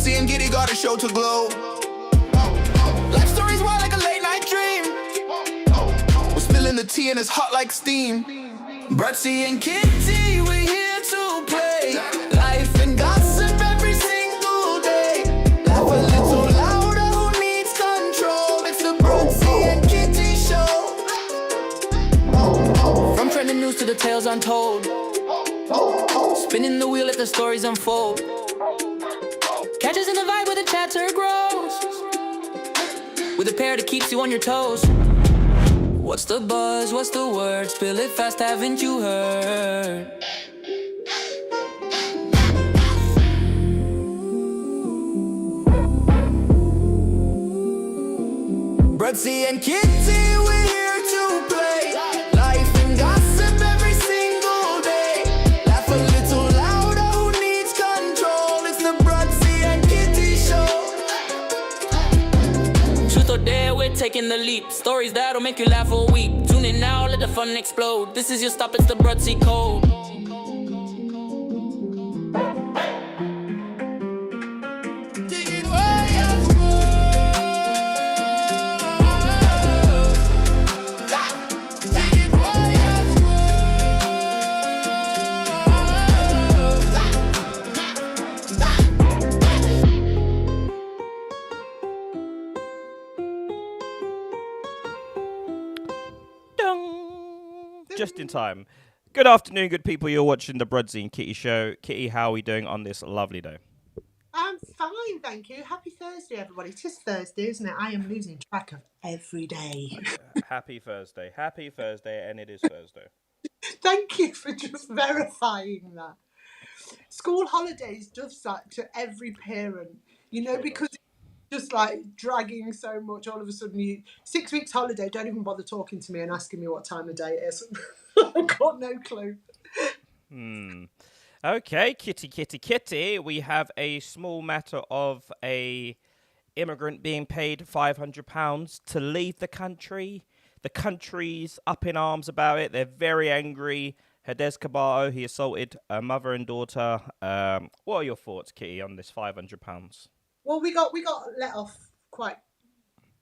Brutsy and Giddy got a show to glow. Life stories wild like a late night dream. We're spilling the tea and it's hot like steam. Brutsy and Kitty, we're here to play. Life and gossip every single day. Laugh a little louder, who needs control? It's the Brutsy and Kitty show. From trending news to the tales untold. Spinning the wheel as the stories unfold. Catch us in the vibe where the chatter grows. With a pair that keeps you on your toes. What's the buzz? What's the word? Spill it fast, haven't you heard? Brutsy and Kitty, we're here to play. Life and gossip every single day. Laugh a little louder, who needs control? It's the Brutsy and Kitty show. Truth or dare, we're taking the leap. Stories that'll make you laugh or weep. Tune in now, let the fun explode. This is your stop, it's the Brutsy code. Just in time. Good afternoon, good people. You're watching the Brutsy and Kitty show. Kitty, how are we doing on this lovely day? I'm fine, thank you. Happy Thursday, everybody. It is Thursday, isn't it? I am losing track of every day. Happy Thursday. Happy Thursday, and it is Thursday. Thank you for just verifying that. School holidays does that to every parent, because it's just like dragging so much. All of a sudden, 6 weeks holiday, don't even bother talking to me and asking me what time of day it is. I've got no clue. Okay, kitty. We have a small matter of a immigrant being paid £500 to leave the country. The country's up in arms about it. They're very angry. Kabatu, he assaulted a mother and daughter. What are your thoughts, Kitty, on this £500? Well, we got let off quite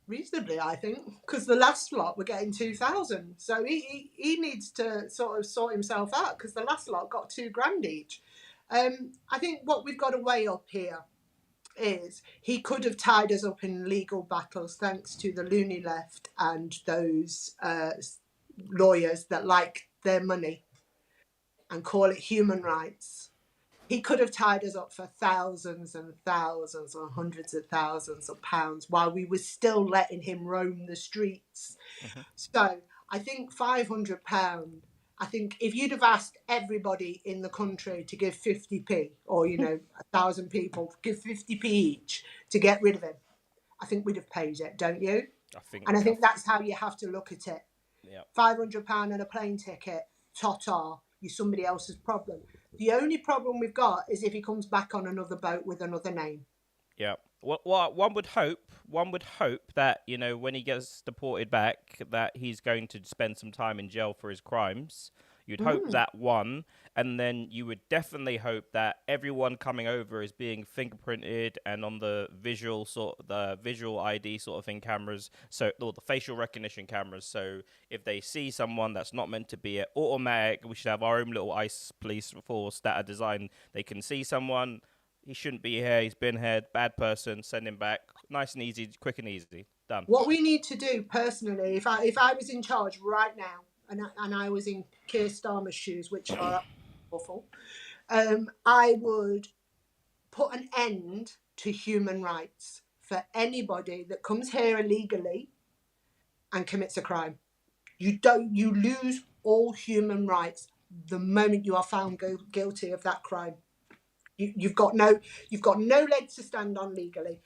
reasonably, I think, because the last lot were getting 2,000. So he needs to sort of sort himself out, because the last lot got £2,000 each. I think what we've got to weigh up here is he could have tied us up in legal battles thanks to the loony left and those lawyers that like their money and call it human rights. He could have tied us up for thousands and thousands or hundreds of thousands of pounds while we were still letting him roam the streets. So I think £500, I think if you'd have asked everybody in the country to give 50p, or, 1,000 people give 50p each to get rid of him, I think we'd have paid it, don't you? I think that's how you have to look at it. Yep. £500 and a plane ticket, ta-ta, you're somebody else's problem. The only problem we've got is if he comes back on another boat with another name. Yeah. Well, one would hope that, when he gets deported back, that he's going to spend some time in jail for his crimes. You'd hope that one, and then you would definitely hope that everyone coming over is being fingerprinted and on the visual ID sort of thing cameras, or the facial recognition cameras. So if they see someone that's not meant to be it, automatic, we should have our own little ICE police force that are designed. They can see someone, he shouldn't be here, he's been here, bad person, send him back. Nice and easy, quick and easy, done. What we need to do personally, if I was in charge right now, and I was in Keir Starmer's shoes, which are awful, I would put an end to human rights for anybody that comes here illegally and commits a crime. You lose all human rights the moment you are found guilty of that crime. You've got no legs to stand on legally.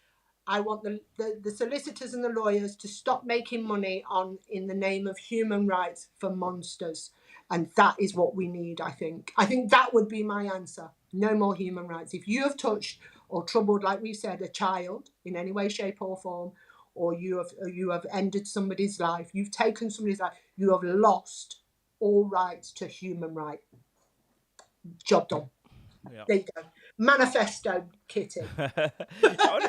I want the solicitors and the lawyers to stop making money in the name of human rights for monsters. And that is what we need, I think. I think that would be my answer. No more human rights. If you have touched or troubled, like we said, a child in any way, shape or form, or you have ended somebody's life, you've taken somebody's life, you have lost all rights to human right. Job done. Yeah. There you go. Manifesto, Kitty.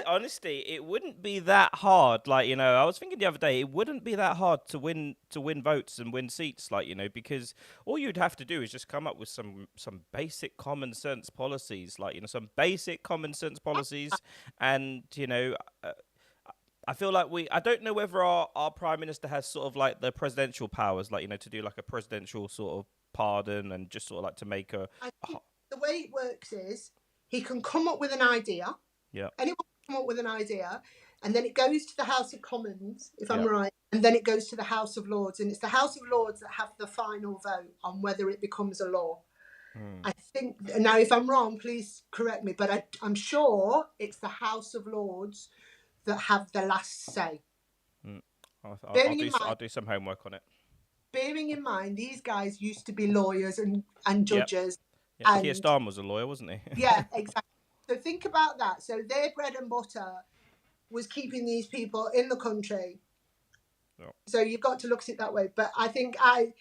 Honestly, it wouldn't be that hard. Like, I was thinking the other day, it wouldn't be that hard to win votes and win seats. Like, because all you'd have to do is just come up with some basic common sense policies. Like, some basic common sense policies, and I feel like I don't know whether our prime minister has sort of like the presidential powers, like, to do like a presidential sort of pardon and just sort of like to make I think the way it works is he can come up with an idea. Yeah. Anyone can come up with an idea, and then it goes to the House of Commons, if I'm Yeah. right, and then it goes to the House of Lords, and it's the House of Lords that have the final vote on whether it becomes a law. I think, now if I'm wrong, please correct me, but I'm sure it's the House of Lords that have the last say. I'll do some homework on it. Bearing in mind, these guys used to be lawyers and judges. Yeah, Keir Starmer was a lawyer, wasn't he? Yeah, exactly. So think about that. So their bread and butter was keeping these people in the country. Yeah. So you've got to look at it that way. But I think I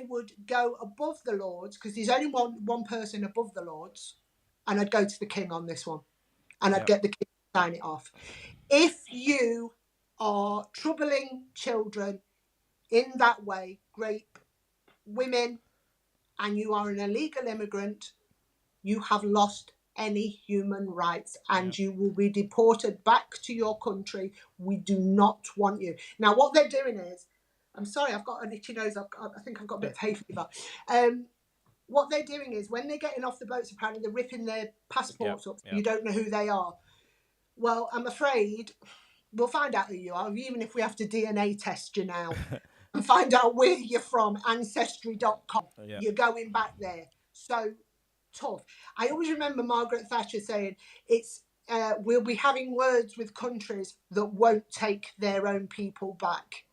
would go above the Lords, because there's only one person above the Lords, and I'd go to the King on this one, and I'd get the King to sign it off. If you are troubling children in that way, rape women, and you are an illegal immigrant, you have lost any human rights, and you will be deported back to your country. We do not want you. Now, what they're doing is, I'm sorry, I've got an itchy nose. I think I've got a bit of hay fever. What they're doing is, when they're getting off the boats, apparently they're ripping their passports up. You don't know who they are. Well, I'm afraid we'll find out who you are, even if we have to DNA test you now and find out where you're from. Ancestry.com. You're going back there. So tough. I always remember Margaret Thatcher saying, we'll be having words with countries that won't take their own people back.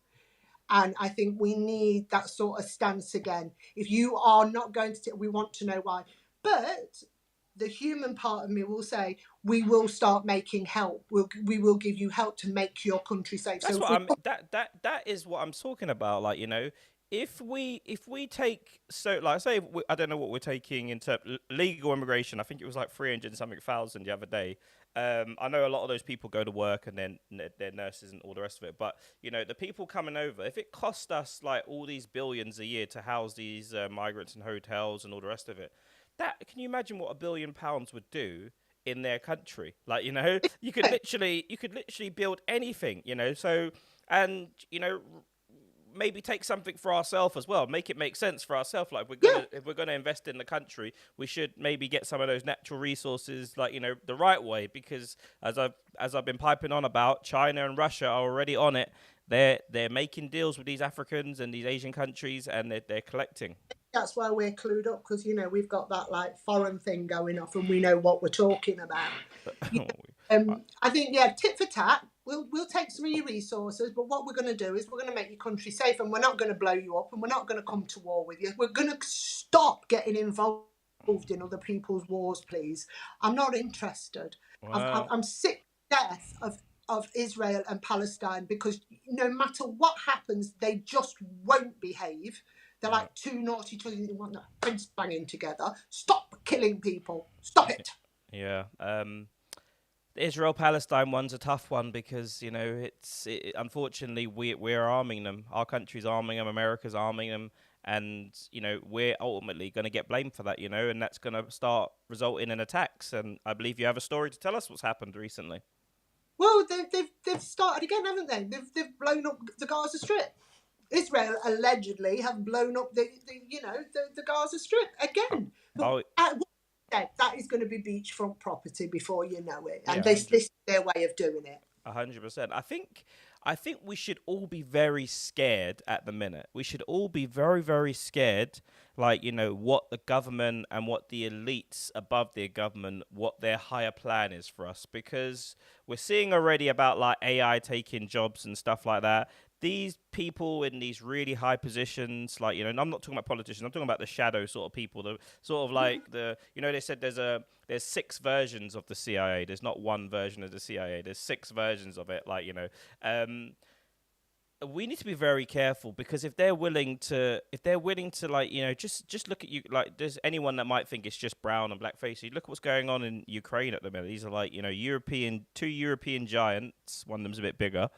And I think we need that sort of stance again. If you are not going to, we want to know why. But the human part of me will say, we will start making help. We will give you help to make your country safe. That's what that is what I'm talking about. Like, if we take, so like, say I don't know what we're taking into legal immigration. I think it was like 300 something thousand the other day. I know a lot of those people go to work and then they're nurses and all the rest of it. But the people coming over, if it cost us like all these billions a year to house these migrants in hotels and all the rest of it, can you imagine what £1 billion would do in their country? Like, you could literally build anything. So, and maybe take something for ourselves as well. Make it make sense for ourselves. Like, if we're gonna invest in the country, we should maybe get some of those natural resources, like, the right way. Because as I've been piping on about, China and Russia are already on it. They're making deals with these Africans and these Asian countries, and they're collecting. That's why we're clued up, because we've got that like foreign thing going off, and we know what we're talking about. I think tit for tat. We'll take some of your resources, but what we're going to do is we're going to make your country safe, and we're not going to blow you up, and we're not going to come to war with you. We're going to stop getting involved in other people's wars, please. I'm not interested. Wow. I'm sick to death of Israel and Palestine, because no matter what happens, they just won't behave. They're like two naughty children who want their heads banging together. Stop killing people. Stop it. Yeah. The Israel-Palestine one's a tough one because, unfortunately, we're arming them. Our country's arming them. America's arming them. And, we're ultimately going to get blamed for that, and that's going to start resulting in attacks. And I believe you have a story to tell us what's happened recently. Well, they've started again, haven't they? They've blown up the Gaza Strip. Israel allegedly have blown up the Gaza Strip again. That is going to be beachfront property before you know it, and this is their way of doing it. 100%. I think we should all be very scared at the minute. We should all be very, very scared, like, what the government and what the elites above their government, what their higher plan is for us, because we're seeing already about like AI taking jobs and stuff like that. These people in these really high positions, like, and I'm not talking about politicians, I'm talking about the shadow sort of people, the sort of like they said there's 6 versions of the CIA. There's not one version of the CIA. There's 6 versions of it. Like, we need to be very careful, because if they're willing to, like, just look at you, like, there's anyone that might think it's just brown and black face. You look at what's going on in Ukraine at the minute. These are like, two European giants. One of them's a bit bigger,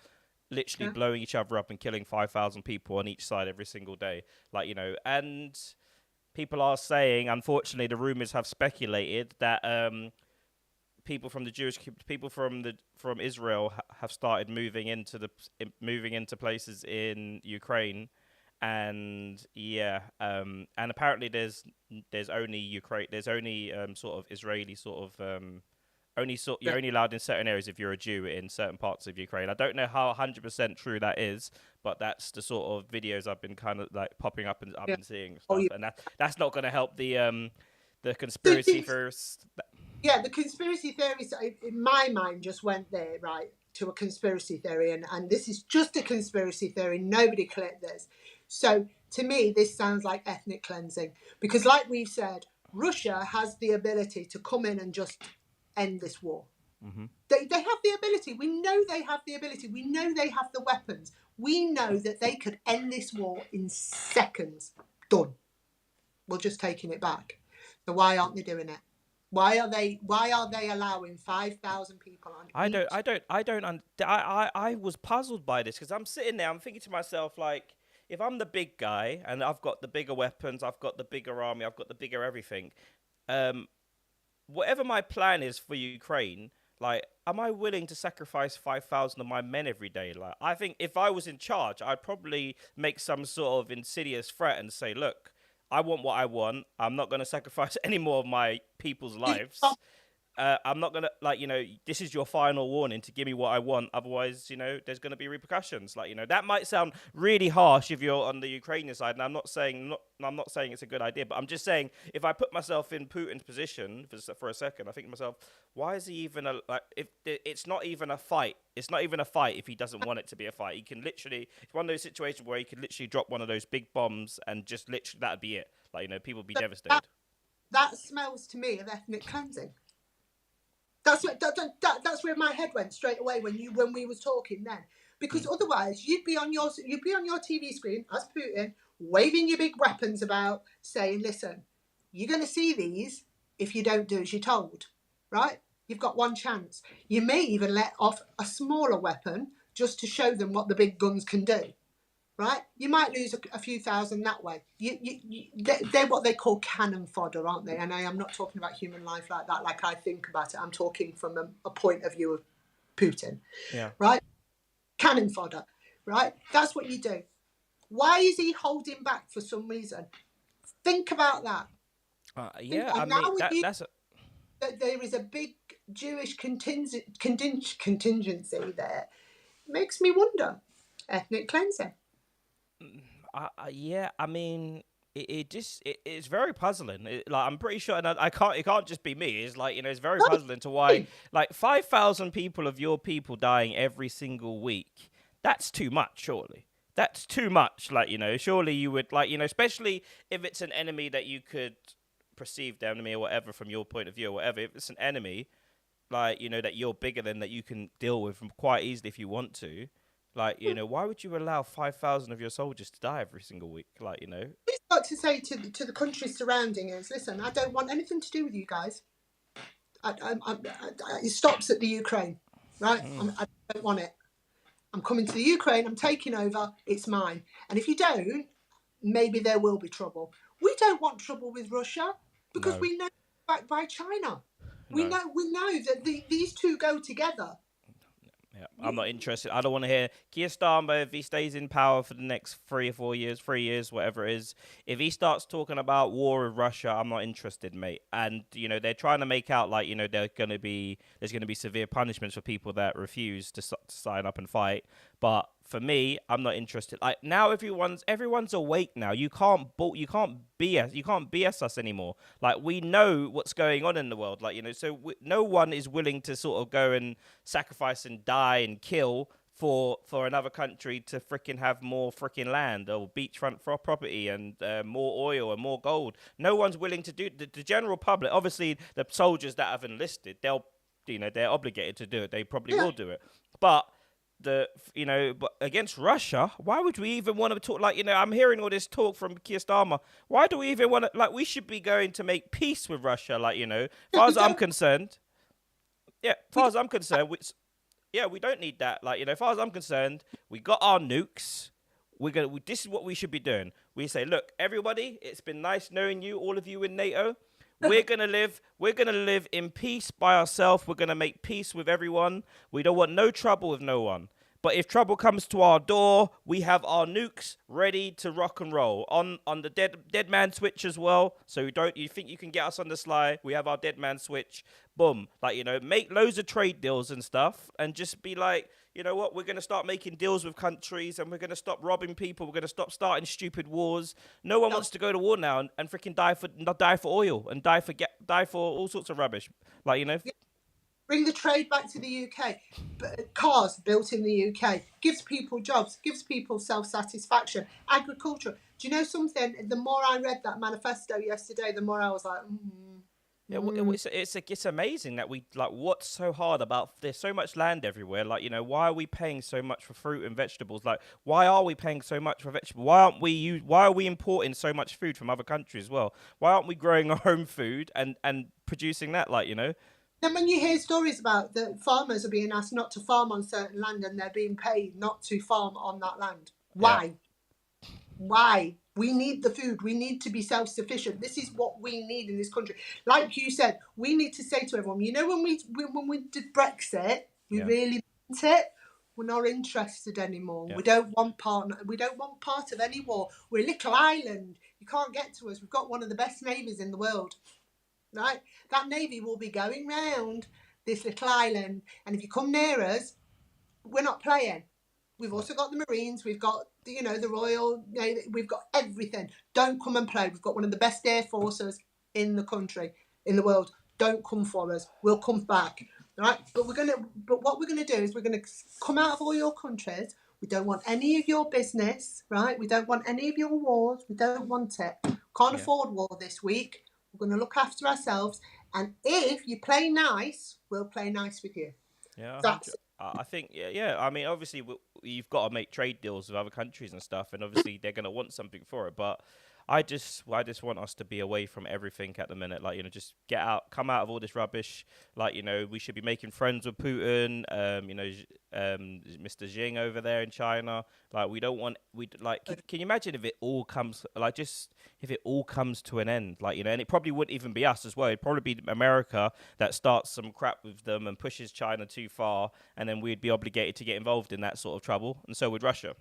literally Yeah. blowing each other up and killing 5,000 people on each side every single day. Like, and people are saying, unfortunately, the rumors have speculated that people from Israel have started moving into places in Ukraine, and and apparently there's only sort of Israeli sort of you're Yeah. only allowed in certain areas if you're a Jew in certain parts of Ukraine. I don't know how 100% true that is, but that's the sort of videos I've been kind of like popping up and I've Yeah. been seeing and Oh, stuff, yeah. and that's not going to help the The, conspiracy the, theorists. yeah, the conspiracy theories in my mind just went there, right, to a conspiracy theory, and this is just a conspiracy theory. Nobody clicked this. So to me, this sounds like ethnic cleansing, because, like we've said, Russia has the ability to come in and just end this war. Mm-hmm. They have the ability. We know they have the ability. We know they have the weapons. We know that they could end this war in seconds. Done. We're just taking it back. So why aren't they doing it? Why are they allowing 5,000 people on I each? I was puzzled by this, because I'm sitting there, I'm thinking to myself, like, if I'm the big guy and I've got the bigger weapons, I've got the bigger army, I've got the bigger everything, whatever my plan is for Ukraine, like, am I willing to sacrifice 5,000 of my men every day? Like, I think if I was in charge, I'd probably make some sort of insidious threat and say, look, I want what I want. I'm not going to sacrifice any more of my people's lives. I'm not going to, like, this is your final warning to give me what I want. Otherwise, there's going to be repercussions. Like, that might sound really harsh if you're on the Ukrainian side. And I'm not saying it's a good idea, but I'm just saying, if I put myself in Putin's position for a second, I think to myself, why is he even if it's not even a fight? It's not even a fight if he doesn't want it to be a fight. He can literally, it's one of those situations where he could literally drop one of those big bombs and just literally, that'd be it. Like, people would be devastated. That smells to me of ethnic cleansing. That's where my head went straight away when we was talking then, because otherwise you'd be on your TV screen as Putin, waving your big weapons about, saying, "Listen, you're going to see these if you don't do as you're told, right? You've got one chance. You may even let off a smaller weapon just to show them what the big guns can do." Right, you might lose a few thousand that way. They're what they call cannon fodder, aren't they? And I am not talking about human life like that, like I think about it. I'm talking from a point of view of Putin. Yeah. Right, cannon fodder. Right, that's what you do. Why is he holding back for some reason? Think about that. Yeah, And I now mean, that's that there is a big Jewish contingency there. Makes me wonder. Ethnic cleansing. yeah, I mean, it's very puzzling. Like, I'm pretty sure, and I can't, it can't just be me. It's like, it's very puzzling to why, like, 5,000 people of your people dying every single week. That's too much, surely. That's too much. Like, surely you would, like, especially if it's an enemy that you could perceive the enemy or whatever from your point of view or whatever. If it's an enemy, like, that you're bigger than, that you can deal with quite easily if you want to. Like, why would you allow 5,000 of your soldiers to die every single week? Like, He's got to say to the countries surrounding us, listen, I don't want anything to do with you guys. It stops at the Ukraine, right? I don't want it. I'm coming to the Ukraine. I'm taking over. It's mine. And if you don't, maybe there will be trouble. We don't want trouble with Russia because No. we know backed by China. No. We know that these two go together. Yeah, I'm not interested. I don't want to hear Keir Starmer, if he stays in power for the next 3 or 4 years, 3 years, whatever it is. If he starts talking about war with Russia, I'm not interested, mate. And they're trying to make out like there's going to be severe punishments for people that refuse to sign up and fight. But for me, I'm not interested. Like, now everyone's awake now. You can't BS us anymore. Like, we know what's going on in the world. Like, so no one is willing to sort of go and sacrifice and die and kill for another country to freaking have more freaking land or beachfront property and more oil and more gold. No one's willing to do. The general public, obviously, the soldiers that have enlisted, they're obligated to do it. They probably will do it, but but against Russia, why would we even want to talk? Like, I'm hearing all this talk from Keir Starmer. Why do we even want to? Like, we should be going to make peace with Russia. Like, as far We as I'm don't. concerned, yeah. As We far don't. as I'm concerned, yeah, we don't need that. Like, as far as I'm concerned, we got our nukes. This is what we should be doing. We say, look, everybody, it's been nice knowing you, all of you in NATO. We're gonna live in peace by ourselves. We're gonna make peace with everyone. We don't want no trouble with no one. But if trouble comes to our door, we have our nukes ready to rock and roll on the dead man switch as well. So you think you can get us on the sly? We have our dead man switch. Boom, like make loads of trade deals and stuff, and just be like, you know what? We're gonna start making deals with countries, and we're gonna stop robbing people. We're gonna stop starting stupid wars. No one wants to go to war now and freaking die for oil and die for all sorts of rubbish. Like Bring the trade back to the UK. Cars built in the UK gives people jobs, gives people self-satisfaction. Agriculture. Do you know something? The more I read that manifesto yesterday, the more I was like, It's amazing that we like. What's so hard about? There's so much land everywhere. Like why are we paying so much for fruit and vegetables? Like why are we paying so much for vegetables? Why are we importing so much food from other countries as well? Why aren't we growing our own food and producing that? Then when you hear stories about the farmers are being asked not to farm on certain land and they're being paid not to farm on that land. Why? Yeah. Why? We need the food. We need to be self-sufficient. This is what we need in this country. Like you said, we need to say to everyone, when we did Brexit, we really meant it. We're not interested anymore. Yeah. We don't want part of any war. We're a little island. You can't get to us. We've got one of the best navies in the world. Right? That navy will be going round this little island, and if you come near us, we're not playing. We've also got the Marines, we've got the Royal Navy, we've got everything. Don't come and play. We've got one of the best air forces in the country, in the world. Don't come for us. We'll come back. Right? But what we're gonna do is we're gonna come out of all your countries. We don't want any of your business, right? We don't want any of your wars. We don't want it. Can't afford war this week. We're going to look after ourselves, and if you play nice, we'll play nice with you. Yeah, I think, yeah. I mean, obviously, you've got to make trade deals with other countries and stuff, and obviously they're going to want something for it. But I just want us to be away from everything at the minute. Like, just come out of all this rubbish. Like, we should be making friends with Putin. Mr. Xing over there in China. Like, can you imagine if it all comes, if it all comes to an end, and it probably wouldn't even be us as well. It'd probably be America that starts some crap with them and pushes China too far, and then we'd be obligated to get involved in that sort of trouble, and so would Russia.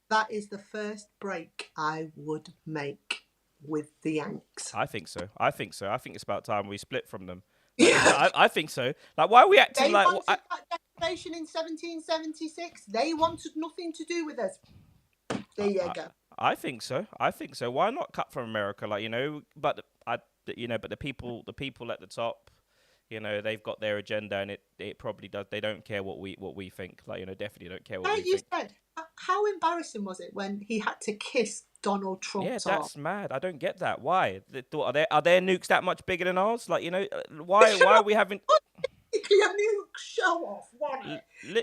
That is the first break I would make with the Yanks. I think so. I think it's about time we split from them. I think so. Like, why are we acting like... They wanted that declaration in 1776. They wanted nothing to do with us. There you go. I think so. Why not cut from America? But the people at the top, they've got their agenda, and it probably does. They don't care what we think. Definitely don't care what we think. Said, how embarrassing was it when he had to kiss Donald Trump? Yeah, that's mad. I don't get that. Why? Are their nukes that much bigger than ours? Why are we having a nuke show off? You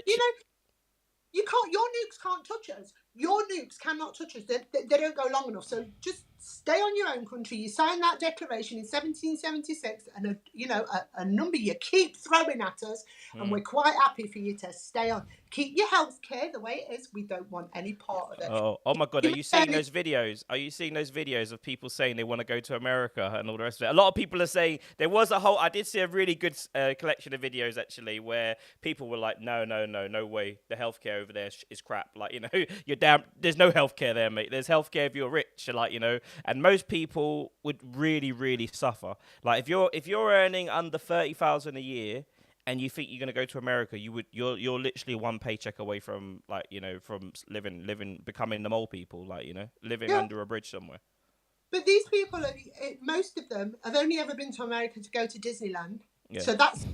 can't. Your nukes can't touch us. Your nukes cannot touch us. They don't go long enough. So just stay on your own country. You signed that declaration in 1776, and a number you keep throwing at us, and we're quite happy for you to stay on. Keep your health care the way it is. We don't want any part of it. Oh my God! Are you seeing those videos? Are you seeing those videos of people saying they want to go to America and all the rest of it? A lot of people are saying there was I did see a really good collection of videos actually where people were like, no way, the healthcare over there is crap. You're damn. There's no healthcare there, mate. There's healthcare if you're rich, and most people would really, really suffer. Like if you're earning under 30,000 a year, and you think you're going to go to America, you're literally one paycheck away from from becoming the mole people, living under a bridge somewhere. But these people, most of them have only ever been to America to go to Disneyland. Yeah. So that's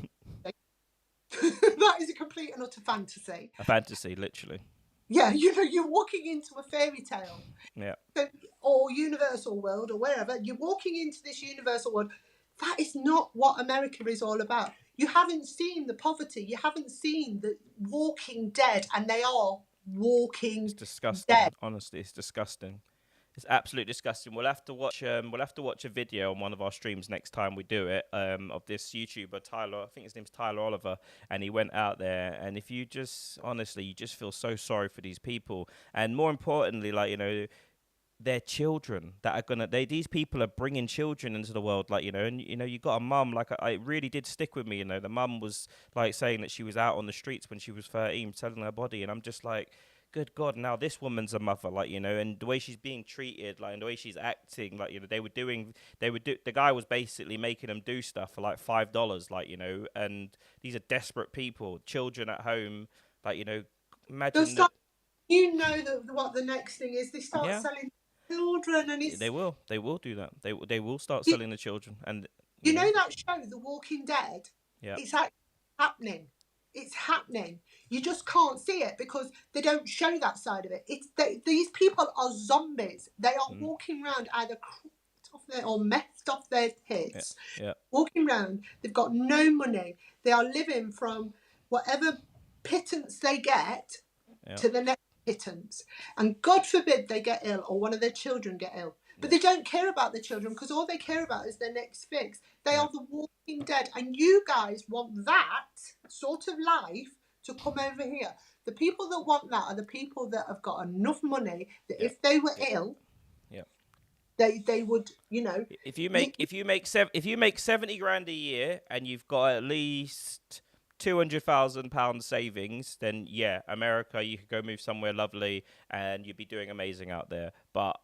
that is a complete and utter fantasy. A fantasy, literally. Yeah, you're walking into a fairy tale. Yeah. Or Universal World or wherever. You're walking into this Universal World. That is not what America is all about. You haven't seen the poverty. You haven't seen the walking dead, and they are walking It's disgusting. dead. Honestly, it's disgusting. It's absolutely disgusting. We'll have to watch. We'll have to watch a video on one of our streams next time we do it. Of this YouTuber Tyler. I think his name's Tyler Oliver, and he went out there. And if you just honestly, you just feel so sorry for these people, and more importantly, like, you know, their children that are gonna. These people are bringing children into the world, like, you know, and you know, you got a mum. Like, it really did stick with me. You know, the mum was like saying that she was out on the streets when she was 13, selling her body, and I'm just like, good God, now this woman's a mother, like, you know, and the way she's being treated, like, and the way she's acting, like, you know, the guy was basically making them do stuff for like $5, like, you know, and these are desperate people, children at home, like, you know, They'll imagine that. start, you know that what the next thing is. They start Yeah, selling children, and it's they will do that. They will start you, selling the children, and you you know, know that show, The Walking Dead. yeah, It's actually happening. It's happening. You just can't see it because they don't show that side of it. These people are zombies. They are walking around either cracked off their or messed off their yeah, heads, yeah, walking around. They've got no money. They are living from whatever pittance they get yeah. to the next pittance. And God forbid they get ill or one of their children get ill. But Yeah. they don't care about the children because all they care about is their next fix. They Yeah. are the walking dead. And you guys want that sort of life to come over here. The people that want that are the people that have got enough money that Yeah. if they were ill, Yeah. they would, you know. If you make 70 grand a year and you've got at least £200,000 savings, then yeah, America, you could go move somewhere lovely and you'd be doing amazing out there. But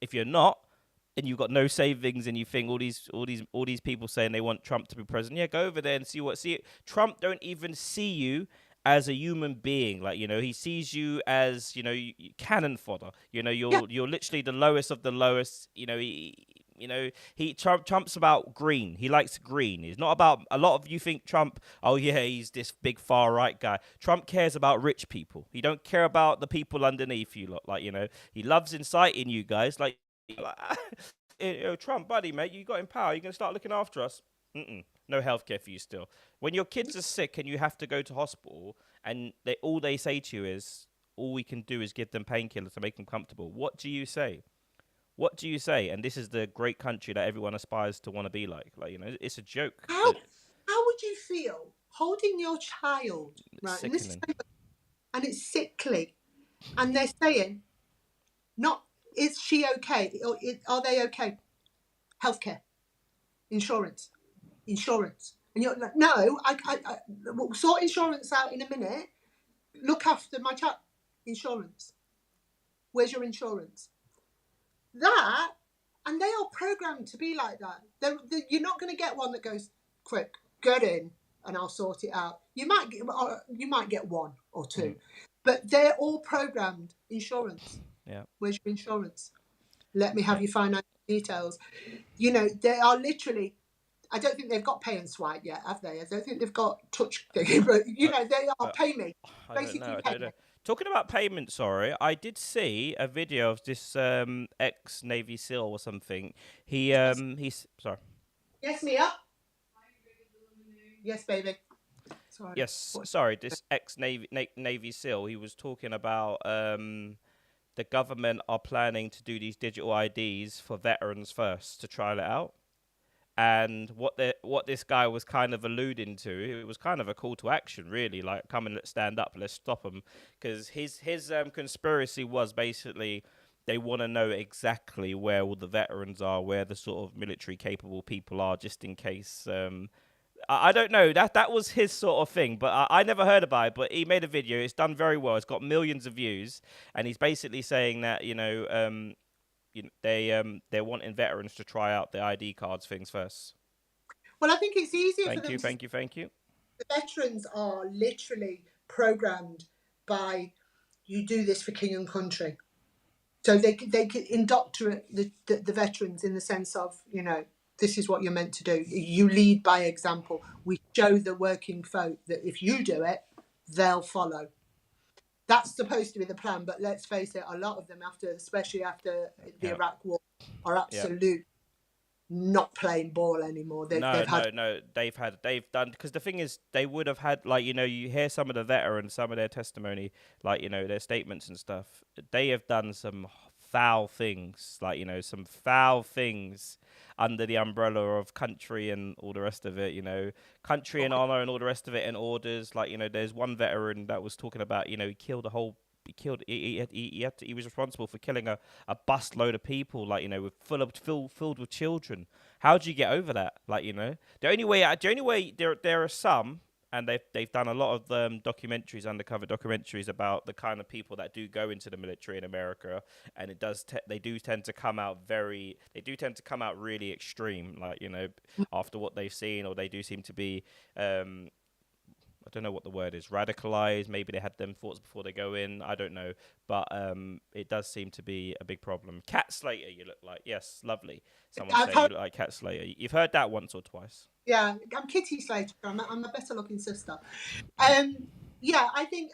if you're not, and you've got no savings, and you think all these people saying they want Trump to be president, yeah, go over there and see. Trump don't even see you as a human being. Like, you know, he sees you as, you know, cannon fodder. You know, you're literally the lowest of the lowest. You know, Trump's about green. He likes green. He's not about, a lot of you think Trump, oh yeah, he's this big far right guy. Trump cares about rich people. He don't care about the people underneath you lot. Like, you know, he loves inciting you guys. Like, Trump, buddy, mate, you got in power. You're gonna start looking after us. No healthcare for you still. When your kids are sick and you have to go to hospital, and all they say to you is, all we can do is give them painkillers to make them comfortable. What do you say? What do you say? And this is the great country that everyone aspires to want to be like. Like, you know, it's a joke. How would you feel holding your child, right? And it's sickly, and they're saying, not is she okay? Or are they okay? Healthcare, insurance. And you're like, no, I we'll sort insurance out in a minute. Look after my child. Insurance. Where's your insurance? That, and they are programmed to be like that. You're not going to get one that goes, quick, get in, and I'll sort it out. You might get one or two, but they're all programmed. Insurance. Yeah. Where's your insurance? Let me have your financial details. You know, they are literally, I don't think they've got pay and swipe yet, have they? I don't think they've got touch thing, but you know, they are pay me. I don't know. Talking about payment, sorry, I did see a video of this ex-Navy SEAL or something. He's sorry. Yes, Mia. Yes, baby. Sorry. Yes, sorry. This ex-Navy SEAL. He was talking about the government are planning to do these digital IDs for veterans first to trial it out. And what this guy was kind of alluding to, it was kind of a call to action, really, like, come and let's stand up, let's stop him, because his conspiracy was basically they want to know exactly where all the veterans are, where the sort of military capable people are, just in case. I don't know, that was his sort of thing, but I never heard about it. But he made a video. It's done very well. It's got millions of views, and he's basically saying that, you know, they're wanting veterans to try out the ID cards things first. Well, I think it's easier for them. Thank you. The veterans are literally programmed by, you do this for king and country, so they can indoctrinate the veterans in the sense of, you know, this is what you're meant to do. You lead by example. We show the working folk that if you do it, they'll follow. That's supposed to be the plan, but let's face it, a lot of them, especially after the Iraq War, are absolute not playing ball anymore. They've done, because the thing is, they would have had, like, you know, you hear some of the veterans, some of their testimony, like, you know, their statements and stuff. They have done some foul things, like, you know, some foul things under the umbrella of country and all the rest of it, you know, country and honor and all the rest of it, and orders. Like, you know, there's one veteran that was talking about, you know, he was responsible for killing a bus load of people, like, you know, filled with children. How do you get over that? Like, you know, the only way there are some, and they've done a lot of documentaries, undercover documentaries about the kind of people that do go into the military in America, and they do tend to come out really extreme, like, you know, after what they've seen, or they do seem to be I don't know what the word is, radicalized. Maybe they had them thoughts before they go in. I don't know. But it does seem to be a big problem. Cat Slater, you look like. Yes, lovely. Someone saying you look like Cat Slater. You've heard that once or twice. Yeah, I'm Kitty Slater. I'm a better looking sister. Yeah, I think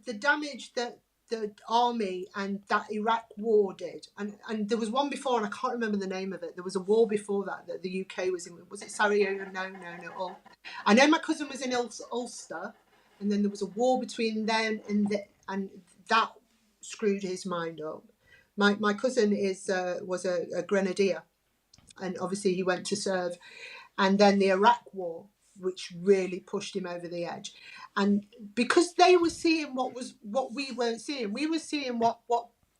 the damage that the army and that Iraq war did, and there was one before, and I can't remember the name of it. There was a war before that the UK was in. Was it Sarajevo? No. I know my cousin was in Ulster, and then there was a war between them, and that screwed his mind up. My cousin was a grenadier, and obviously he went to serve, and then the Iraq war, which really pushed him over the edge. And because they were seeing what we weren't seeing, we were seeing what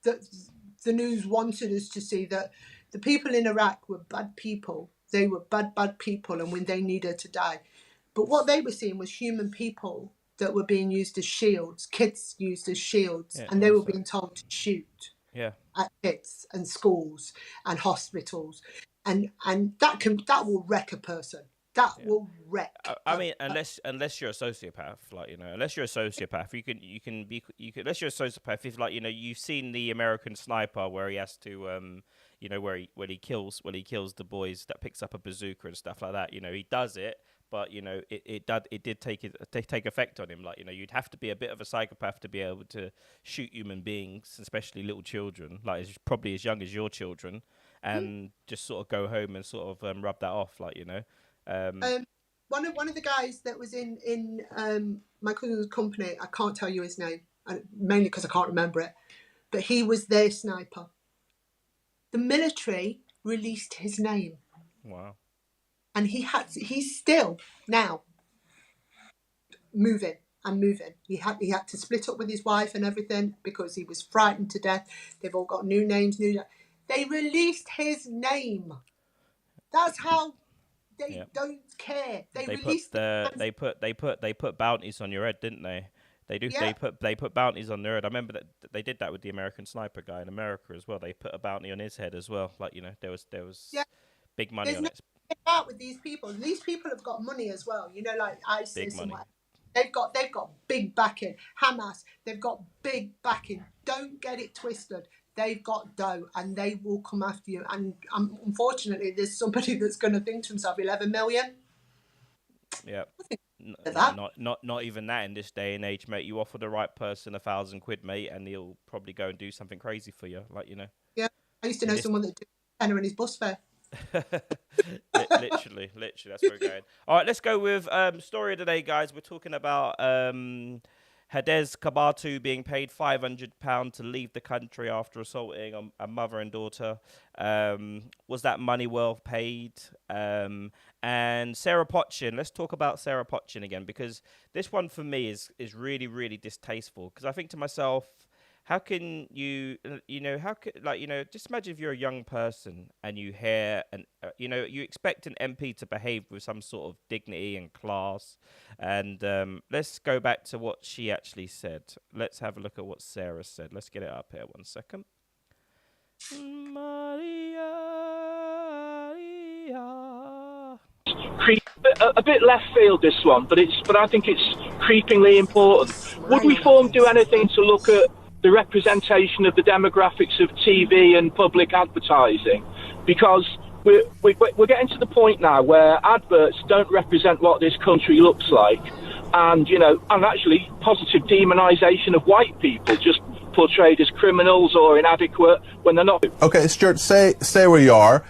the news wanted us to see, that the people in Iraq were bad people. They were bad people, and when they needed to die. But what they were seeing was human people that were being used as shields, kids used as shields, and they were being told to shoot at kids and schools and hospitals, and that will wreck a person. That will wreck. I mean, unless you're a sociopath, like, you know, unless you're a sociopath, you can unless you're a sociopath, if, like, you know, you've seen the American Sniper where he has to you know, where he kills the boys, that picks up a bazooka and stuff like that. You know, he does it, but, you know, it did take effect on him. Like, you know, you'd have to be a bit of a psychopath to be able to shoot human beings, especially little children, like probably as young as your children, and just sort of go home and sort of rub that off, like, you know. One of the guys that was in my cousin's company, I can't tell you his name, mainly because I can't remember it, but he was their sniper. The military released his name. Wow. And he's still now moving. He had to split up with his wife and everything because he was frightened to death. They've all got new names. They released his name. That's how. They don't care. They put bounties on your head, didn't they? They do. Yeah. They put bounties on their head. I remember that they did that with the American Sniper guy in America as well. They put a bounty on his head as well. Like, you know, there was big money on it. Out with these people. These people have got money as well. You know, like ISIS. Big money. They've got big backing. Hamas. They've got big backing. Don't get it twisted. They've got dough, and they will come after you. And unfortunately, there's somebody that's going to think to himself, 11 million. Yeah. Not even that in this day and age, mate. You offer the right person £1,000, mate, and he'll probably go and do something crazy for you, like, you know. Yeah, I used to know someone that did tenner in his bus fare. literally, that's where we're going. All right, let's go with story of the day, guys. We're talking about Hadez Kabatu being paid £500 to leave the country after assaulting a mother and daughter. Was that money well paid? And Sarah Potchin. Let's talk about Sarah Potchin again, because this one for me is really, really distasteful. Because I think to myself, how can you, just imagine if you're a young person and you hear, you expect an MP to behave with some sort of dignity and class. And let's go back to what she actually said. Let's have a look at what Sarah said. Let's get it up here 1 second. A bit left field, this one, but I think it's creepingly important. Would Reform do anything to look at the representation of the demographics of TV and public advertising? Because we're getting to the point now where adverts don't represent what this country looks like, and actually positive demonisation of white people, just portrayed as criminals or inadequate when they're not. Okay, Stuart, say where you are.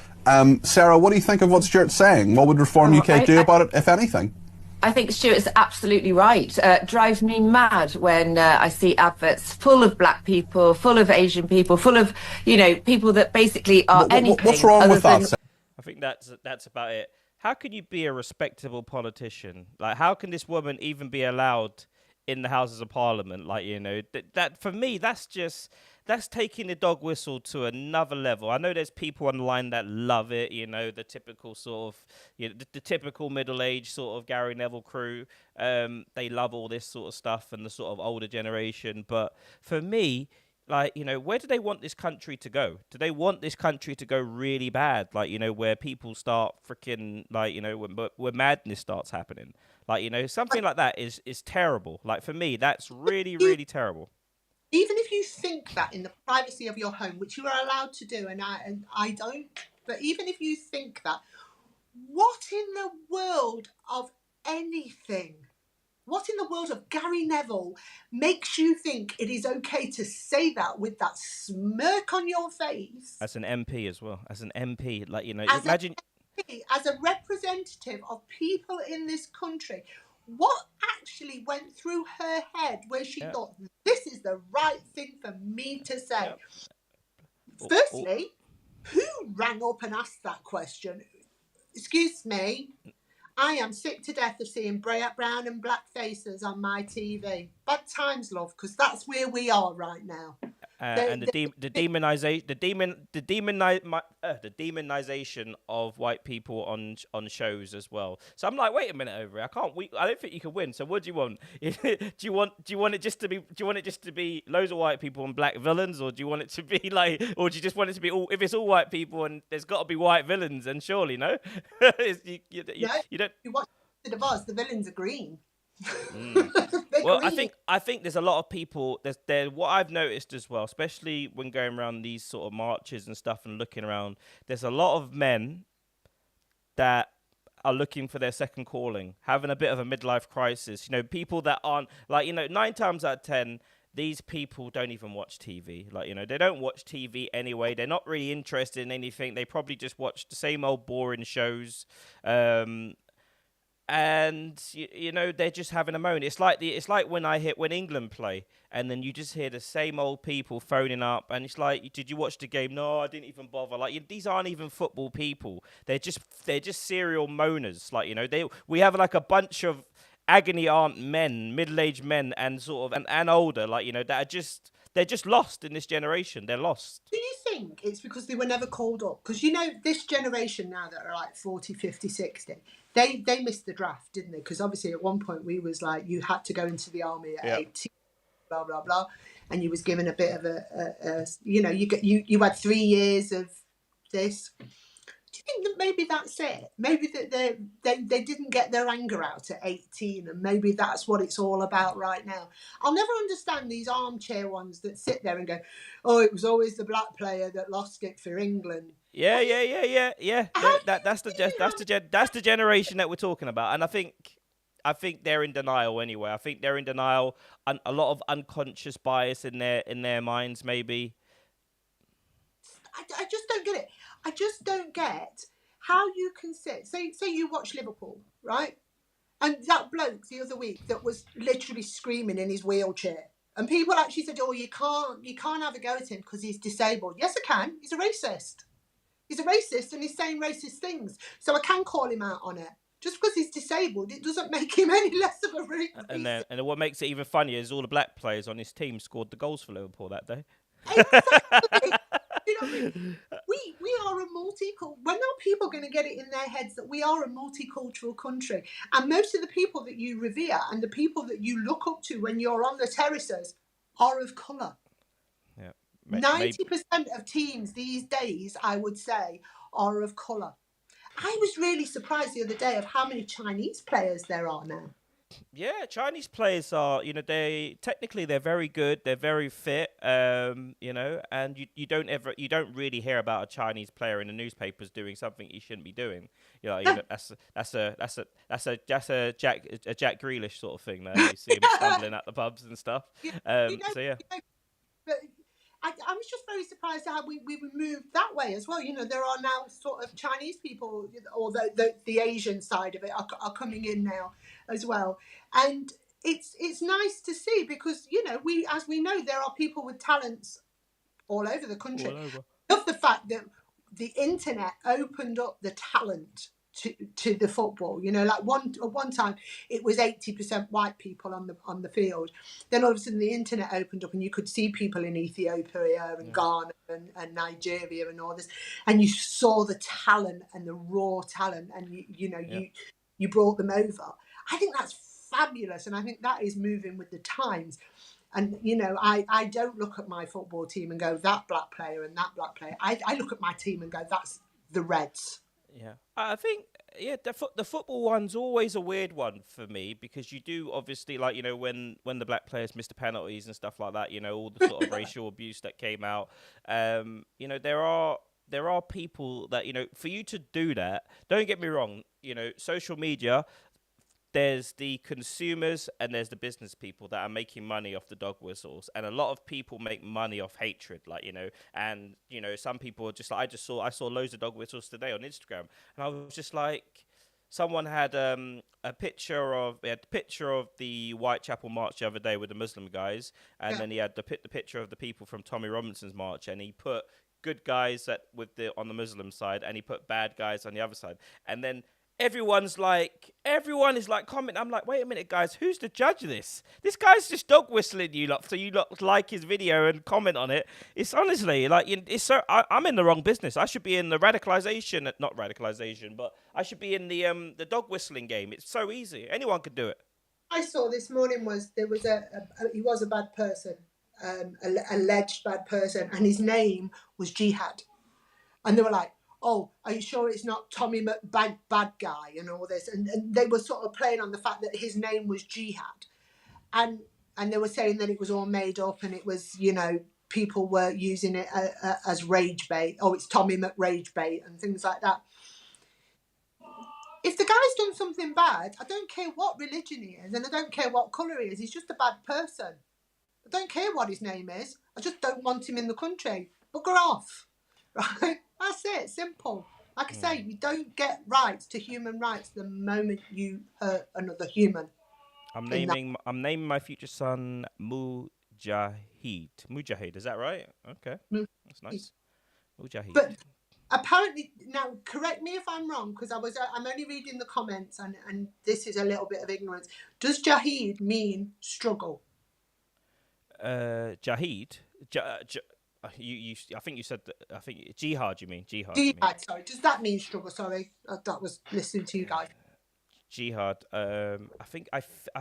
Sarah, what do you think of what Stuart's saying? What would Reform UK do about it, if anything? I think Stuart's absolutely right. Drives me mad when I see adverts full of black people, full of Asian people, full of, people that basically are anything. What's wrong with that? I think that's about it. How can you be a respectable politician? Like, how can this woman even be allowed in the Houses of Parliament? Like, that for me, that's taking the dog whistle to another level. I know there's people online that love it, the typical sort of, the typical middle-aged sort of Gary Neville crew. They love all this sort of stuff and the sort of older generation. But for me, like, where do they want this country to go? Do they want this country to go really bad? Like, where people start freaking, like, where madness starts happening. Like, something like that is terrible. Like, for me, that's really, really terrible. Even if you think that in the privacy of your home, which you are allowed to do, and I don't, but even if you think that, what in the world of anything, what in the world of Gary Neville makes you think it is okay to say that with that smirk on your face? As an MP as well. As an MP, like, imagine... As a representative of people in this country, what actually went through her head where she thought, this is the right thing for me to say? Firstly, who rang up and asked that question? Excuse me, I am sick to death of seeing brown and black faces on my TV. Bad times, love, because that's where we are right now. And the demonization of white people on shows as well. So I'm like, wait a minute over here. I don't think you can win. So what do you want? do you want it just to be loads of white people and black villains, or do you want it to be like, or do you just want it to be all? If it's all white people and there's got to be white villains, and surely no. you don't. You watch the Oz, the villains are green. Well, I think there's a lot of people. There. What I've noticed as well, especially when going around these sort of marches and stuff and looking around, there's a lot of men that are looking for their second calling, having a bit of a midlife crisis. People that aren't like 9 times out of 10. These people don't even watch TV. Like, they don't watch TV anyway. They're not really interested in anything. They probably just watch the same old boring shows. And they're just having a moan. It's like when England play, and then you just hear the same old people phoning up, and it's like, did you watch the game? No, I didn't even bother. Like, these aren't even football people. They're just serial moaners. Like, we have like a bunch of agony aunt men, middle-aged men, and sort of and older, like, that are they're just lost in this generation. They're lost. Do you think it's because they were never called up? Because, this generation now that are like 40, 50, 60, they missed the draft, didn't they? Because obviously at one point we was like, you had to go into the army at 18, blah, blah, blah. And you was given a bit of you had 3 years of this. Do you think that maybe that's it? Maybe that they didn't get their anger out at 18, and maybe that's what it's all about right now. I'll never understand these armchair ones that sit there and go, "Oh, it was always the black player that lost it for England." Yeah. That's the generation that we're talking about, and I think they're in denial anyway. I think they're in denial, and a lot of unconscious bias in their minds, maybe. I just don't get it. I just don't get how you can sit. Say you watch Liverpool, right? And that bloke the other week that was literally screaming in his wheelchair, and people actually said, "Oh, you can't have a go at him because he's disabled." Yes, I can. He's a racist. He's a racist, and he's saying racist things. So I can call him out on it. Just because he's disabled, it doesn't make him any less of a racist. And what makes it even funnier is all the black players on his team scored the goals for Liverpool that day. Exactly. You know what I mean? We are a when are people going to get it in their heads that we are a multicultural country? And most of the people that you revere and the people that you look up to when you're on the terraces are of colour. Yeah. 90% of teams these days, I would say, are of colour. I was really surprised the other day of how many Chinese players there are now. Yeah, Chinese players are, they're very good, they're very fit, and you don't really hear about a Chinese player in the newspapers doing something he shouldn't be doing. That's a Jack Grealish sort of thing there. You see him stumbling at the pubs and stuff. But I was just very surprised at how we moved that way as well. You know, there are now sort of Chinese people, or the Asian side of it are coming in now as well. And it's nice to see, because, you know, as we know, there are people with talents all over the country. All over. I love the fact that the internet opened up the talent to the football. You know, like at one time it was 80% white people on the field. Then all of a sudden the internet opened up and you could see people in Ethiopia and Ghana and Nigeria and all this, and you saw the talent and the raw talent, and you brought them over. I think that's fabulous, and I think that is moving with the times. And, you know, I don't look at my football team and go, that black player and that black player. I look at my team and go, that's the Reds. Yeah, I think the football one's always a weird one for me, because you do obviously, like, you know, when the black players missed the penalties and stuff like that, you know, all the sort of racial abuse that came out. You know, there are people that, you know, for you to do that, don't get me wrong, you know, social media, there's the consumers and there's the business people that are making money off the dog whistles, and a lot of people make money off hatred, like, you know, and, you know, some people are just like, I saw loads of dog whistles today on Instagram, and I was just like, someone had a picture of the Whitechapel March the other day with the Muslim guys, and then he had the picture of the people from Tommy Robinson's march, and he put good guys on the Muslim side, and he put bad guys on the other side, and then everyone is like commenting. I'm like, wait a minute, guys, who's the judge of this? This guy's just dog whistling you lot, so you lot like his video and comment on it. It's honestly like, it's so. I'm in the wrong business. I should be in the not radicalization, but I should be in the dog whistling game. It's so easy. Anyone could do it. I saw this morning he was a bad person, alleged bad person, and his name was Jihad, and they were like, oh, are you sure it's not Tommy McBad bad guy and all this? And they were sort of playing on the fact that his name was Jihad. And they were saying that it was all made up, and it was, you know, people were using it as rage bait. Oh, it's Tommy McRage bait and things like that. If the guy's done something bad, I don't care what religion he is, and I don't care what colour he is. He's just a bad person. I don't care what his name is. I just don't want him in the country. Bugger off. Right? That's it. Simple. Like I say, you don't get rights to human rights the moment you hurt another human. I'm naming my future son Mujahid. Mujahid, is that right? Okay, that's nice. Mujahid. But apparently, now correct me if I'm wrong, because I'm only reading the comments, and this is a little bit of ignorance. Does Jahid mean struggle? Jahid. I think you said that. I think jihad. You mean jihad? Jihad. Sorry. Does that mean struggle? Sorry, that was listening to you guys. Jihad. I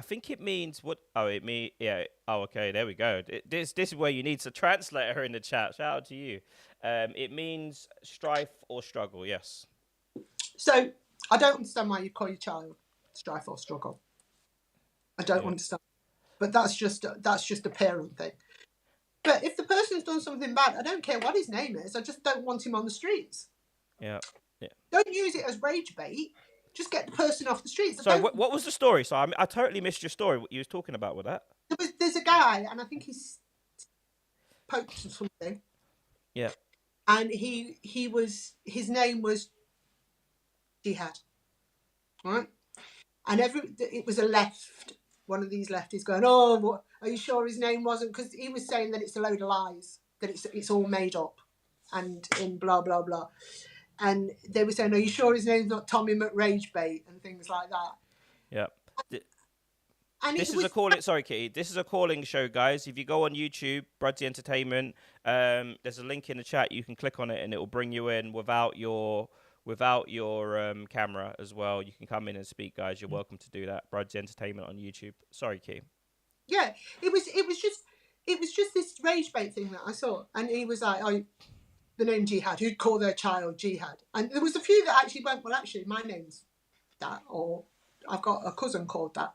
think it means what? Oh, it means yeah. Oh, okay. There we go. This is where you need a translator in the chat. Shout out to you. It means strife or struggle. Yes. So I don't understand why you call your child strife or struggle. I don't understand, but that's just a parent thing. But if the person's done something bad, I don't care what his name is. I just don't want him on the streets. Yeah. Don't use it as rage bait. Just get the person off the streets. So what was the story? So I totally missed your story. What you was talking about with that? There's a guy, and I think he's poked or something. Yeah. And his name was Jihad, right? And it was a left. One of these lefties going, oh, what, are you sure his name wasn't? Because he was saying that it's a load of lies, that it's all made up, and in blah blah blah. And they were saying, are you sure his name's not Tommy McRagebait and things like that? Yeah. And this is a calling. Sorry, Kitty. This is a calling show, guys. If you go on YouTube, Brudsy Entertainment, there's a link in the chat. You can click on it, and it will bring you in without your camera as well. You can come in and speak, guys. You're welcome to do that. Brudsy Entertainment on YouTube. Sorry, Kitty. Yeah, it was just this rage bait thing that I saw, and he was like, oh, the name Jihad, who'd call their child Jihad. And there was a few that actually went, well, actually, my name's that, or I've got a cousin called that.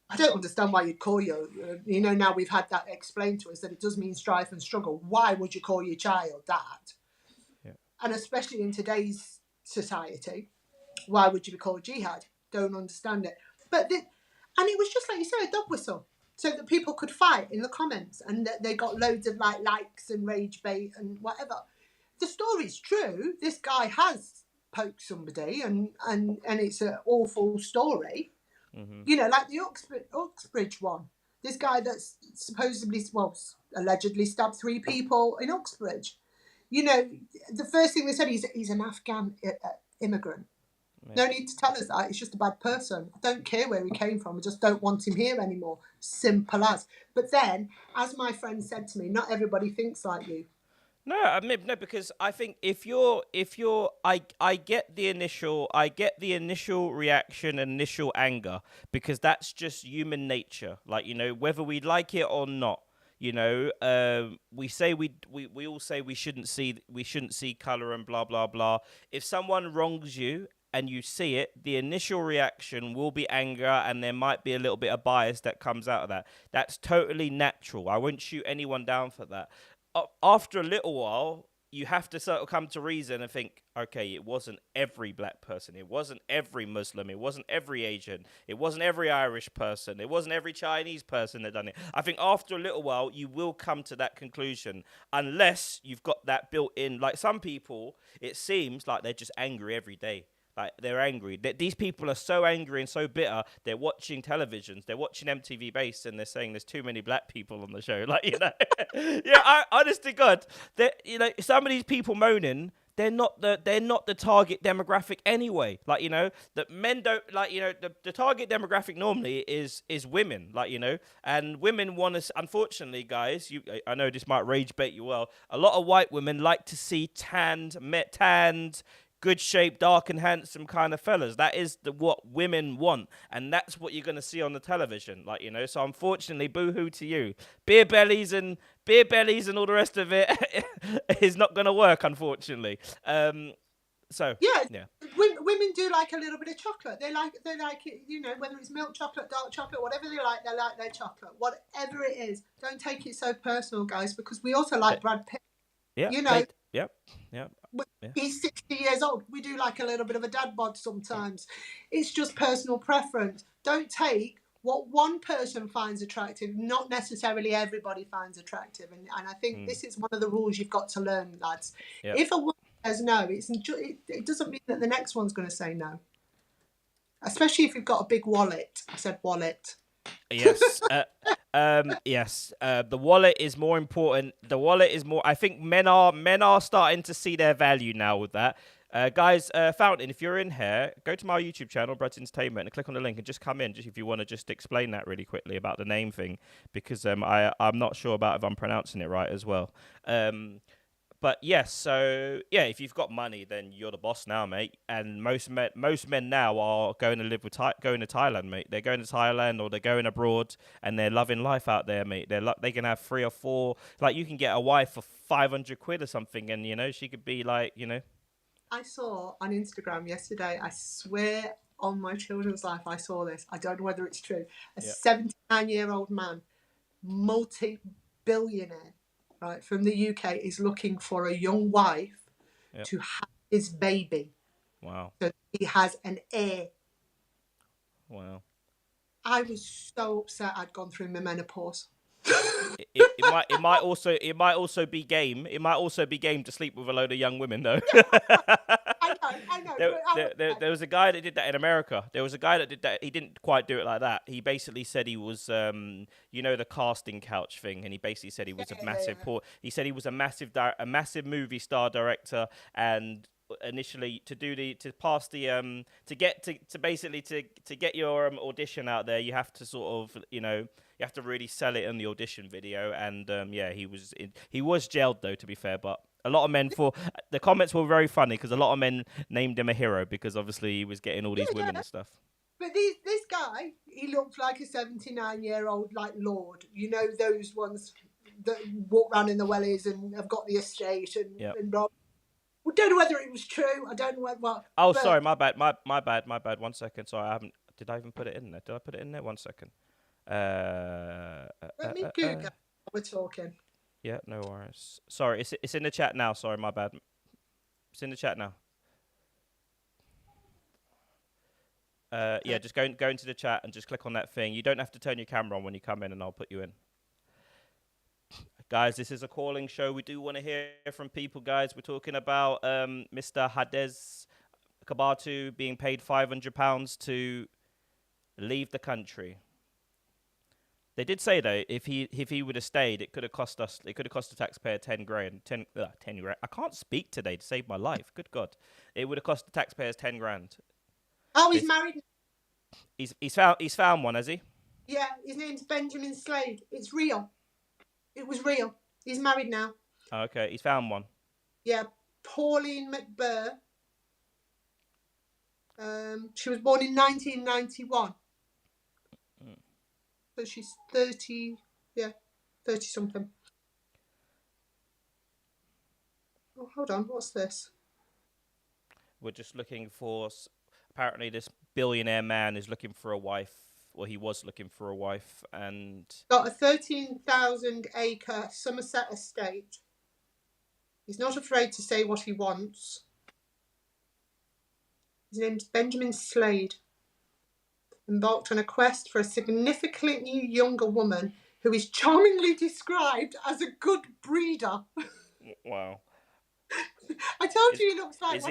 I don't understand why you'd call now we've had that explained to us that it does mean strife and struggle. Why would you call your child that? Yeah. And especially in today's society, why would you be called Jihad? Don't understand it. And it was just like you said, a dog whistle. so that people could fight in the comments, and that they got loads of likes and rage bait and whatever. The story's true. This guy has poked somebody, and it's an awful story. You know, like the Uxbridge one. This guy that's supposedly, well, allegedly stabbed 3 people in Uxbridge. You know, the first thing they said, he's an Afghan immigrant. No need to tell us that. He's just a bad person. I don't care where he came from. I just don't want him here anymore. Simple as. But then, as my friend said to me, not everybody thinks like you. No, I mean, no, because I think if you're, I get the initial reaction, initial anger, because that's just human nature. Like, you know, whether we like it or not, you know, we say we all say we shouldn't see color and blah blah blah. If someone wrongs you and you see it, the initial reaction will be anger, and there might be a little bit of bias that comes out of that. That's totally natural. I won't shoot anyone down for that. After a little while, you have to sort of come to reason and think, okay, it wasn't every black person. It wasn't every Muslim. It wasn't every Asian. It wasn't every Irish person. It wasn't every Chinese person that done it. I think after a little while, you will come to that conclusion, unless you've got that built in. Like some people, it seems like they're just angry every day. Like, they're angry. These people are so angry and so bitter. They're watching televisions. They're watching MTV Base, and they're saying there's too many black people on the show. Like, you know, yeah. Honest to God, you know, some of these people moaning, they're not the target demographic anyway. Like, you know, that men don't like. You know, the target demographic normally is women. Like, you know, and women want to. Unfortunately, guys, I know this might rage bait you. Well, a lot of white women like to see tanned, good shape, dark and handsome kind of fellas. That is what women want, and that's what you're going to see on the television. Like, you know, so unfortunately, boo-hoo to you. Beer bellies and all the rest of it is not going to work, unfortunately. So yeah. Women do like a little bit of chocolate. They like it, you know, whether it's milk chocolate, dark chocolate, whatever they like their chocolate. Whatever it is, don't take it so personal, guys, because we also like Brad Pitt. Yeah. You know. Yeah. He's 60 years old. We do like a little bit of a dad bod sometimes. It's just personal preference. Don't take what one person finds attractive, not necessarily everybody finds attractive. And I think this is one of the rules you've got to learn, lads. Yep. If a woman says no, it doesn't mean that the next one's going to say no. Especially if you've got a big wallet. I said wallet. Yes. Yes. The wallet is more important. The wallet is more. I think men are starting to see their value now with that. Guys, Fountain, if you're in here, go to my YouTube channel, Brad's Entertainment, and click on the link and just come in, just if you want to just explain that really quickly about the name thing, because I'm not sure about if I'm pronouncing it right as well. But yes, so yeah, if you've got money, then you're the boss now, mate. And most men now are going to live with going to Thailand, mate. They're going to Thailand or they're going abroad, and they're loving life out there, mate. They can have 3 or 4. Like, you can get a wife for 500 quid or something, and you know she could be like, you know. I saw on Instagram yesterday. I swear on my children's life, I saw this. I don't know whether it's true. A 79-year-old man, multi-billionaire, right, from the UK, is looking for a young wife to have his baby. Wow. So he has an heir. Wow. I was so upset I'd gone through my menopause. It might also be game. It might also be game to sleep with a load of young women, though. I know. There was a guy that did that in America. There was a guy that did that. He didn't quite do it like that. He basically said he was, you know, the casting couch thing, and he basically said he was a massive. He said he was a massive movie star director, and initially to get your audition out there, you have to sort of, you know, you have to really sell it in the audition video. And he was jailed, though, to be fair, but a lot of men, for the comments were very funny because a lot of men named him a hero because obviously he was getting all these women and stuff. But this guy, he looked like a 79-year-old, like, lord. You know, those ones that walk around in the wellies and have got the estate and blah. We don't know whether it was true. I don't know what. Oh, sorry, my bad. 1 second. Sorry, I haven't. Did I even put it in there? Did I put it in there? 1 second. Let me Google. We're talking. Yeah, no worries. Sorry, it's in the chat now. Sorry, my bad. It's in the chat now. Yeah, just go into the chat and just click on that thing. You don't have to turn your camera on when you come in, and I'll put you in. Guys, this is a calling show. We do want to hear from people, guys. We're talking about Mr. Hades Kabatu being paid £500 to leave the country. They did say though, if he would have stayed, it could have cost the taxpayer 10 grand. 10 grand. I can't speak today to save my life. Good God, it would have cost the taxpayers 10 grand. Oh, he's married. He's found one, has he? Yeah, his name's Benjamin Slade. It's real. It was real. He's married now. Okay, he's found one. Yeah, Pauline McBurr. She was born in 1991. So she's 30, 30 something. Oh, hold on, what's this? We're just looking for. Apparently, this billionaire man is looking for a wife. Well, he was looking for a wife, and got a 13,000-acre Somerset estate. He's not afraid to say what he wants. His name's Benjamin Slade. Embarked on a quest for a significantly younger woman who is charmingly described as a good breeder. Wow. I told you he looks like.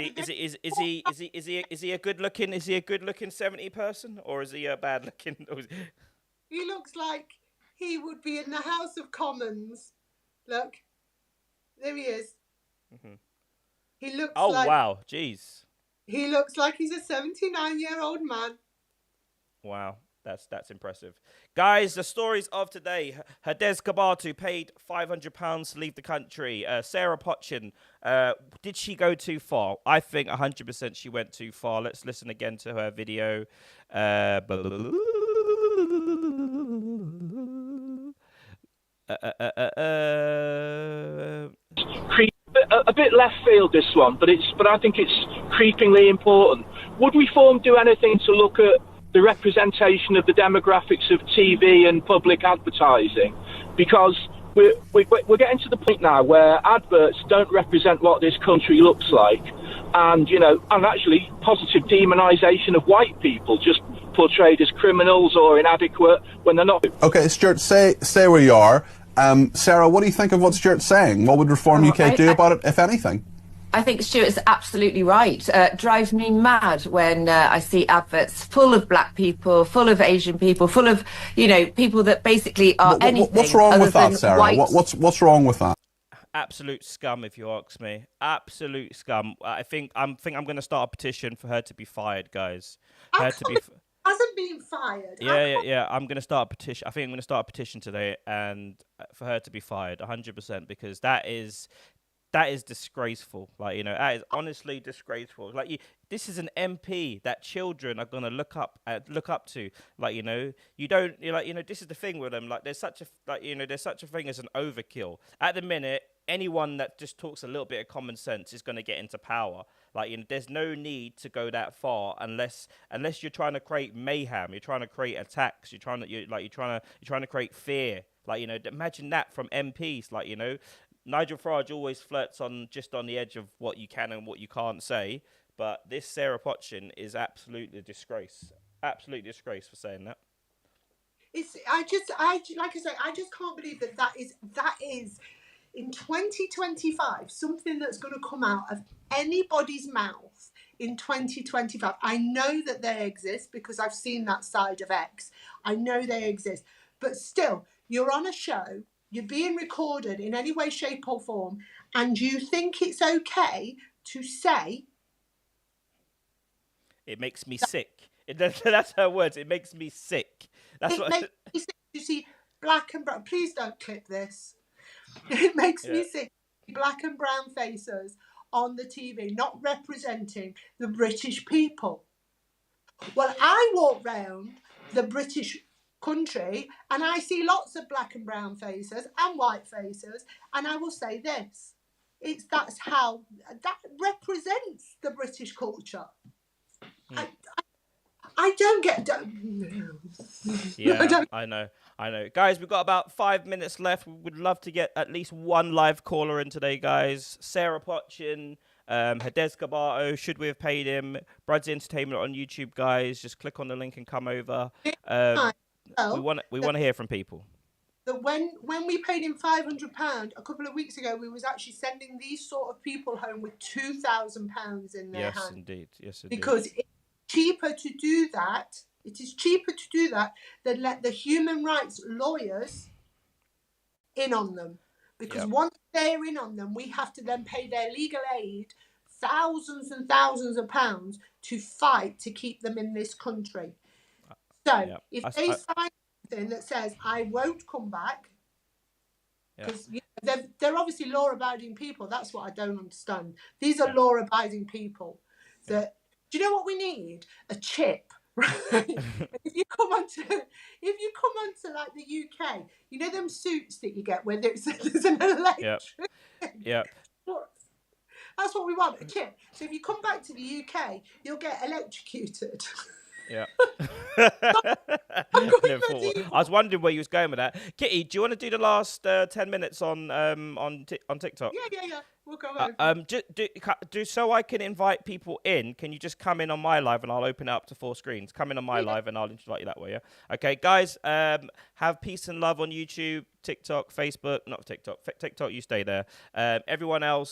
Is he a good looking 70 person, or is he a bad looking? He looks like he would be in the House of Commons. Look, there he is. Mm-hmm. He looks. Oh wow, jeez. He looks like he's a 79-year-old man. Wow, that's impressive. Guys, the stories of today. Hades Kabatu paid £500 to leave the country. Sarah Potchin, did she go too far? I think 100% she went too far. Let's listen again to her video. A bit left field, this one, but I think it's creepingly important. Would Reform do anything to look at the representation of the demographics of TV and public advertising? Because we're getting to the point now where adverts don't represent what this country looks like, and actually positive demonisation of white people, just portrayed as criminals or inadequate when they're not. Okay, Stuart, stay where you are. Sarah, what do you think of what Stuart's saying? What would Reform UK do about it, if anything? I think Stuart's absolutely right. Drives me mad when I see adverts full of black people, full of Asian people, full of, people that basically are anything. What's wrong with that, Sarah? White. What's wrong with that? Absolute scum, if you ask me. Absolute scum. I think I'm going to start a petition for her to be fired, guys. Hasn't been fired. Yeah. I'm going to start a petition. I think I'm going to start a petition today, and for her to be fired, 100%, because that is disgraceful. That is honestly disgraceful. This is an MP that children are gonna look up to. You don't. This is the thing with them. There's such a thing as an overkill. At the minute, anyone that just talks a little bit of common sense is gonna get into power. There's no need to go that far unless you're trying to create mayhem. You're trying to create attacks. You're trying to create fear. Imagine that from MPs. Nigel Farage always flirts on the edge of what you can and what you can't say, but this Sarah Potchin is absolutely a disgrace. Absolute disgrace for saying that. I just can't believe that is in 2025 something that's going to come out of anybody's mouth in 2025. I know that they exist because I've seen that side of X. I know they exist, but still, you're on a show. You're being recorded in any way, shape or form, and you think it's okay to say... It makes me sick. That's her words. It makes me sick. Makes me sick to see black and brown... Please don't clip this. It makes me sick. Black and brown faces on the TV, not representing the British people. Well, I walk round the British country and I see lots of black and brown faces and white faces, and I will say this: that represents the British culture. I don't get. Yeah, I know. Guys, we've got about 5 minutes left. We would love to get at least one live caller in today, guys. Sarah Potchin, Hades Kabatu, should we have paid him? Brad's Entertainment on YouTube, guys. Just click on the link and come over. Right. We Well, want to hear from people. that when we paid him £500 a couple of weeks ago, we was actually sending these sort of people home with £2,000 in their Yes, hand. indeed. Yes, indeed. Because it's cheaper to do that. It is cheaper to do that than let the human rights lawyers in on them. Because once they're in on them, we have to then pay their legal aid thousands and thousands of pounds to fight to keep them in this country. So if they sign something that says, I won't come back, because they're obviously law-abiding people. That's what I don't understand. These are law-abiding people. That do you know what we need? A chip. Right? if you come onto like the UK, you know them suits that you get where there's an electric. Yeah. That's what we want, a chip. So if you come back to the UK, you'll get electrocuted. Yeah. I was wondering where you was going with that. Kitty, do you want to do the last 10 minutes on TikTok? Yeah. We'll go over. Do so I can invite people in. Can you just come in on my live and I'll open it up to 4 screens? Come in on my live and I'll invite you that way. Yeah. Okay, guys. Have peace and love on YouTube, TikTok, Facebook. Not TikTok. TikTok, you stay there. Everyone else.